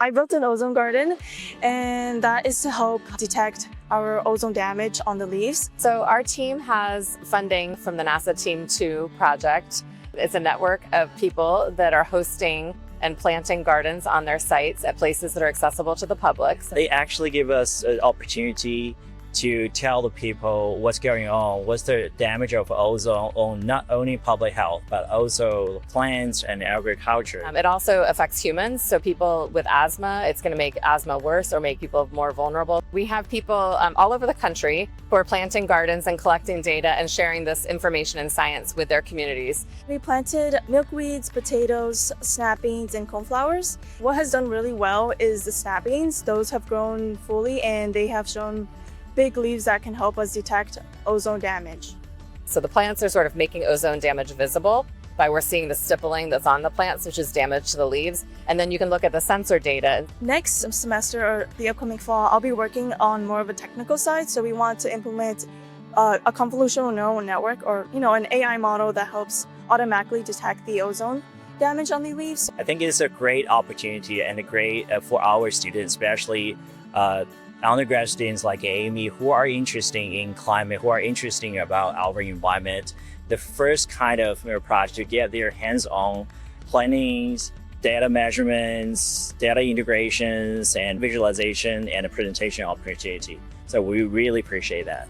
I built an ozone garden, and that is to help detect our ozone damage on the leaves. So our team has funding from the NASA Team 2 project. It's a network of people that are hosting and planting gardens on their sites at places that are accessible to the public. They actually give us an opportunity to tell the people what's going on, what's the damage of ozone on not only public health, but also plants and agriculture. It also affects humans. So people with asthma, it's going to make asthma worse or make people more vulnerable. We have people all over the country who are planting gardens and collecting data and sharing this information and science with their communities. We planted milkweeds, potatoes, snap beans, and coneflowers. What has done really well is the snap beans. Those have grown fully and they have shown big leaves that can help us detect ozone damage. So the plants are sort of making ozone damage visible by we're seeing the stippling that's on the plants, which is damage to the leaves. And then you can look at the sensor data. Next semester or the upcoming fall, I'll be working on more of a technical side. So we want to implement a convolutional neural network or an AI model that helps automatically detect the ozone damage on the leaves. I think it's a great opportunity and a great for our students, especially undergrad students like Amy who are interested in climate, who are interested about our environment. The first kind of project to get their hands-on plannings, data measurements, data integrations, and visualization and presentation opportunity. So we really appreciate that.